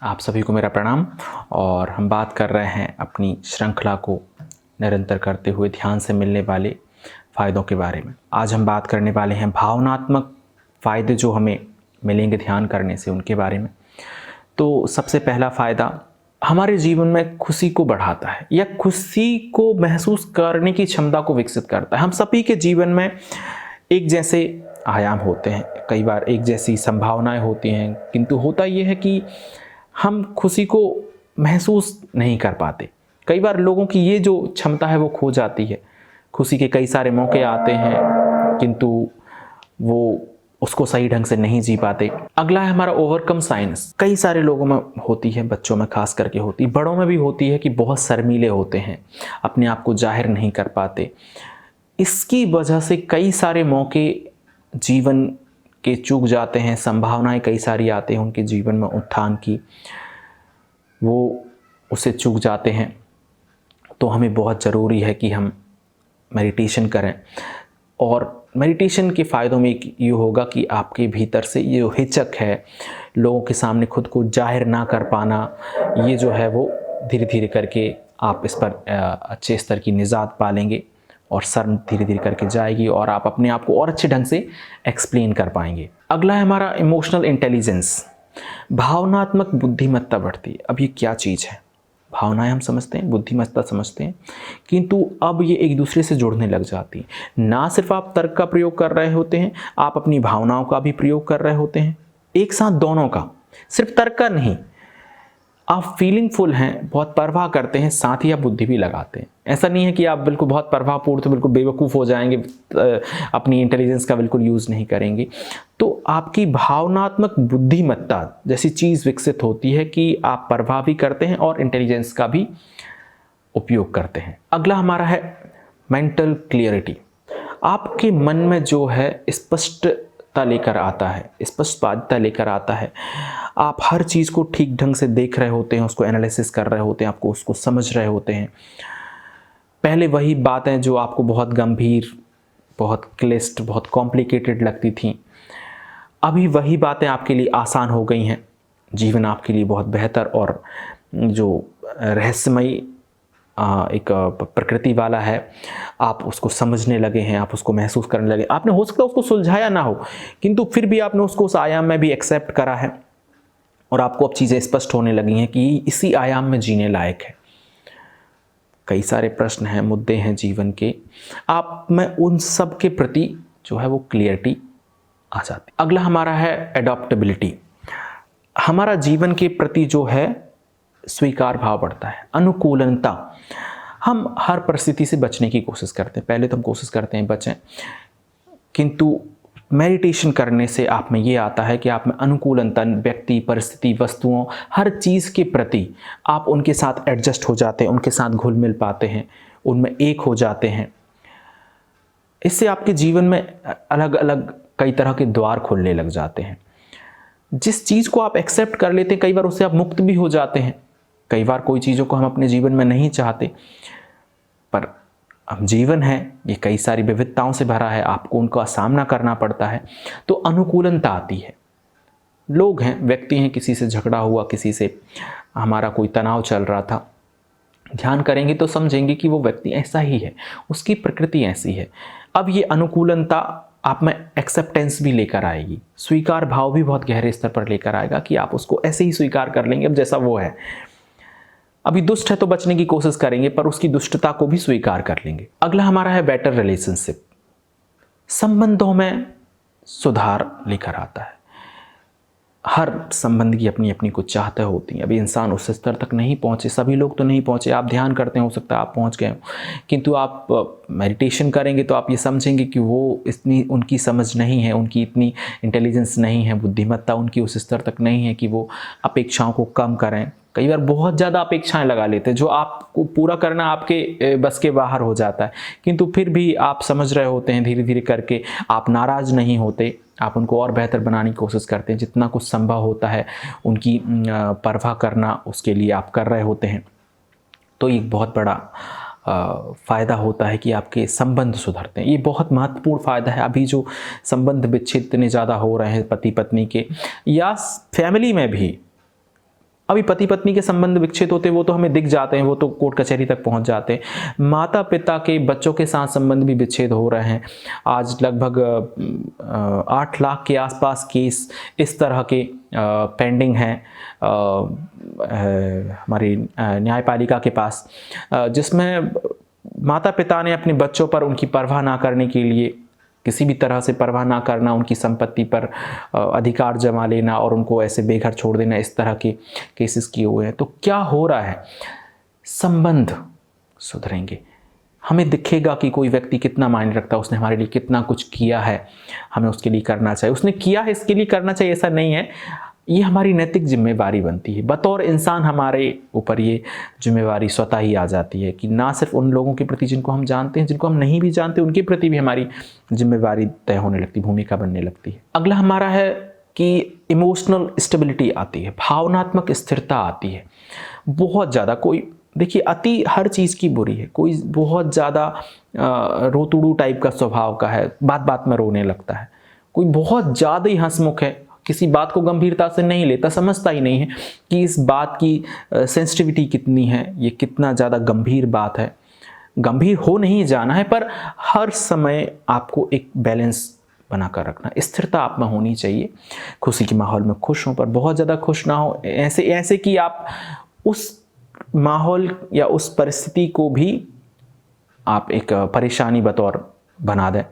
आप सभी को मेरा प्रणाम। और हम बात कर रहे हैं अपनी श्रृंखला को निरंतर करते हुए ध्यान से मिलने वाले फ़ायदों के बारे में। आज हम बात करने वाले हैं भावनात्मक फ़ायदे जो हमें मिलेंगे ध्यान करने से, उनके बारे में। तो सबसे पहला फ़ायदा हमारे जीवन में खुशी को बढ़ाता है या खुशी को महसूस करने की क्षमता को विकसित करता है। हम सभी के जीवन में एक जैसे आयाम होते हैं, कई बार एक जैसी संभावनाएं होती हैं, किंतु होता यह है कि हम खुशी को महसूस नहीं कर पाते। कई बार लोगों की ये जो क्षमता है वो खो जाती है। खुशी के कई सारे मौके आते हैं किंतु वो उसको सही ढंग से नहीं जी पाते। अगला है हमारा ओवरकम साइंस। कई सारे लोगों में होती है, बच्चों में खास करके होती है, बड़ों में भी होती है कि बहुत शर्मीले होते हैं, अपने आप को जाहिर नहीं कर पाते। इसकी वजह से कई सारे मौके जीवन के चूक जाते हैं, संभावनाएं कई सारी आते हैं उनके जीवन में उत्थान की, वो उसे चूक जाते हैं। तो हमें बहुत ज़रूरी है कि हम मेडिटेशन करें। और मेडिटेशन के फ़ायदों में ये होगा कि आपके भीतर से ये जो हिचक है, लोगों के सामने खुद को जाहिर ना कर पाना, ये जो है वो धीरे धीरे करके आप इस पर अच्छे स्तर की निजात पालेंगे और शर्म धीरे धीरे करके जाएगी और आप अपने आप को और अच्छे ढंग से एक्सप्लेन कर पाएंगे। अगला है हमारा इमोशनल इंटेलिजेंस। भावनात्मक बुद्धिमत्ता बढ़ती है। अब ये क्या चीज़ है? भावनाएं हम समझते हैं, बुद्धिमत्ता समझते हैं, किंतु अब ये एक दूसरे से जुड़ने लग जाती हैं। ना सिर्फ आप तर्क का प्रयोग कर रहे होते हैं, आप अपनी भावनाओं का भी प्रयोग कर रहे होते हैं, एक साथ दोनों का, सिर्फ तर्क का नहीं। आप फीलिंगफुल हैं, बहुत परवाह करते हैं, साथ ही आप बुद्धि भी लगाते हैं। ऐसा नहीं है कि आप बिल्कुल बहुत परवाहपूर्ण तो बिल्कुल बेवकूफ़ हो जाएंगे, अपनी इंटेलिजेंस का बिल्कुल यूज़ नहीं करेंगे। तो आपकी भावनात्मक बुद्धिमत्ता जैसी चीज़ विकसित होती है कि आप परवाह भी करते हैं और इंटेलिजेंस का भी उपयोग करते हैं। अगला हमारा है मेंटल क्लियरिटी। आपके मन में जो है स्पष्टता लेकर आता है, स्पष्टता लेकर आता है। आप हर चीज़ को ठीक ढंग से देख रहे होते हैं, उसको एनालिसिस कर रहे होते हैं, आपको उसको समझ रहे होते हैं। पहले वही बातें जो आपको बहुत गंभीर, बहुत क्लिष्ट, बहुत कॉम्प्लिकेटेड लगती थीं, अभी वही बातें आपके लिए आसान हो गई हैं। जीवन आपके लिए बहुत बेहतर और जो रहस्यमयी एक प्रकृति वाला है, आप उसको समझने लगे हैं, आप उसको महसूस करने लगे। आपने हो सकता है उसको सुलझाया ना हो, किंतु फिर भी आपने उसको उस आयाम में भी एक्सेप्ट करा है और आपको अब चीज़ें स्पष्ट होने लगी हैं कि इसी आयाम में जीने लायक है। कई सारे प्रश्न हैं, मुद्दे हैं जीवन के, आप में उन सब के प्रति जो है वो क्लियरिटी आ जाती। अगला हमारा है एडॉप्टेबिलिटी। हमारा जीवन के प्रति जो है स्वीकार भाव बढ़ता है, अनुकूलनता। हम हर परिस्थिति से बचने की कोशिश करते हैं। पहले तो हम कोशिश करते हैं बचें, किंतु मेडिटेशन करने से आप में ये आता है कि आप में अनुकूलनता, व्यक्ति, परिस्थिति, वस्तुओं, हर चीज़ के प्रति आप उनके साथ एडजस्ट हो जाते हैं, उनके साथ घुल मिल पाते हैं, उनमें एक हो जाते हैं। इससे आपके जीवन में अलग अलग कई तरह के द्वार खुलने लग जाते हैं। जिस चीज़ को आप एक्सेप्ट कर लेते हैं, कई बार उससे आप मुक्त भी हो जाते हैं। कई बार कोई चीज़ों को हम अपने जीवन में नहीं चाहते, पर अब जीवन है, ये कई सारी विविधताओं से भरा है, आपको उनका सामना करना पड़ता है, तो अनुकूलनता आती है। लोग हैं, व्यक्ति हैं, किसी से झगड़ा हुआ, किसी से हमारा कोई तनाव चल रहा था, ध्यान करेंगे तो समझेंगे कि वो व्यक्ति ऐसा ही है, उसकी प्रकृति ऐसी है। अब ये अनुकूलनता आप में एक्सेप्टेंस भी लेकर आएगी, स्वीकार भाव भी बहुत गहरे स्तर पर लेकर आएगा कि आप उसको ऐसे ही स्वीकार कर लेंगे अब जैसा वो है। अभी दुष्ट है तो बचने की कोशिश करेंगे, पर उसकी दुष्टता को भी स्वीकार कर लेंगे। अगला हमारा है बेटर रिलेशनशिप। संबंधों में सुधार लेकर आता है। हर संबंध की अपनी अपनी कुछ चाहते होती हैं। अभी इंसान उस स्तर तक नहीं पहुँचे, सभी लोग तो नहीं पहुँचे। आप ध्यान करते हैं, हो सकता है आप पहुँच गए हो, किंतु आप मेडिटेशन करेंगे तो आप ये समझेंगे कि वो इतनी उनकी समझ नहीं है, उनकी इतनी इंटेलिजेंस नहीं है, बुद्धिमत्ता उनकी उस स्तर तक नहीं है कि वो अपेक्षाओं को कम करें। कई बार बहुत ज़्यादा अपेक्षाएं लगा लेते हैं, जो आपको पूरा करना आपके बस के बाहर हो जाता है, किंतु फिर भी आप समझ रहे होते हैं, धीरे धीरे करके आप नाराज़ नहीं होते, आप उनको और बेहतर बनाने की कोशिश करते हैं। जितना कुछ संभव होता है उनकी परवाह करना, उसके लिए आप कर रहे होते हैं। तो एक बहुत बड़ा फ़ायदा होता है कि आपके संबंध सुधरते हैं। ये बहुत महत्वपूर्ण फ़ायदा है। अभी जो संबंध विच्छेद इतने ज़्यादा हो रहे हैं पति पत्नी के, या फैमिली में भी, अभी पति पत्नी के संबंध विकसित होते वो तो हमें दिख जाते हैं, वो तो कोर्ट कचहरी तक पहुंच जाते हैं। माता पिता के बच्चों के साथ संबंध भी विच्छेद हो रहे हैं। आज लगभग 8 लाख के आसपास केस इस तरह के पेंडिंग हैं हमारी न्यायपालिका के पास, जिसमें माता पिता ने अपने बच्चों पर उनकी परवाह ना करने के लिए, किसी भी तरह से परवाह ना करना, उनकी संपत्ति पर अधिकार जमा लेना और उनको ऐसे बेघर छोड़ देना, इस तरह के केसेस किए हुए हैं। तो क्या हो रहा है, संबंध सुधरेंगे, हमें दिखेगा कि कोई व्यक्ति कितना मायने रखता है, उसने हमारे लिए कितना कुछ किया है, हमें उसके लिए करना चाहिए, उसने किया है इसके लिए करना चाहिए, ऐसा नहीं है। ये हमारी नैतिक जिम्मेवारी बनती है, बतौर इंसान हमारे ऊपर ये जिम्मेवारी स्वतः ही आ जाती है कि ना सिर्फ उन लोगों के प्रति जिनको हम जानते हैं, जिनको हम नहीं भी जानते, उनके प्रति भी हमारी जिम्मेवारी तय होने लगती, भूमिका बनने लगती है। अगला हमारा है कि इमोशनल स्टेबिलिटी आती है, भावनात्मक स्थिरता आती है। बहुत ज़्यादा कोई, देखिए अति हर चीज़ की बुरी है, कोई बहुत ज़्यादा रोतुड़ू टाइप का स्वभाव का है, बात बात में रोने लगता है, कोई बहुत ज़्यादा ही हंसमुख है, किसी बात को गंभीरता से नहीं लेता, समझता ही नहीं है कि इस बात की सेंसिटिविटी कितनी है, ये कितना ज़्यादा गंभीर बात है। गंभीर हो नहीं जाना है, पर हर समय आपको एक बैलेंस बनाकर रखना, स्थिरता आप में होनी चाहिए। खुशी के माहौल में खुश हों, पर बहुत ज़्यादा खुश ना हो, ऐसे कि आप उस माहौल या उस परिस्थिति को भी आप एक परेशानी बतौर बना दें।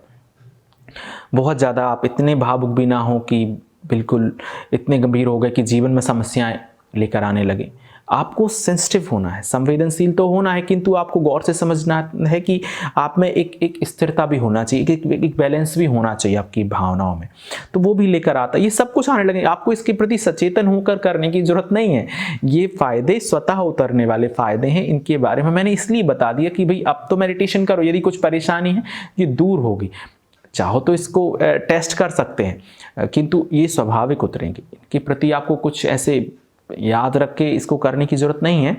बहुत ज़्यादा आप इतने भावुक भी ना हो कि बिल्कुल इतने गंभीर हो गए कि जीवन में समस्याएं लेकर आने लगे। आपको सेंसिटिव होना है, संवेदनशील तो होना है, किंतु आपको गौर से समझना है कि आप में एक स्थिरता भी होना चाहिए, एक बैलेंस भी होना चाहिए आपकी भावनाओं में, तो वो भी लेकर आता है। ये सब कुछ आने लगे, आपको इसके प्रति सचेतन होकर करने की जरूरत नहीं है। ये फायदे स्वतः उतरने वाले फायदे हैं, इनके बारे में मैंने इसलिए बता दिया कि भाई अब तो मेडिटेशन करो, यदि कुछ परेशानी है ये दूर होगी। चाहो तो इसको टेस्ट कर सकते हैं, किंतु ये स्वाभाविक उतरेंगे। इनके प्रति आपको कुछ ऐसे याद रख के इसको करने की ज़रूरत नहीं है।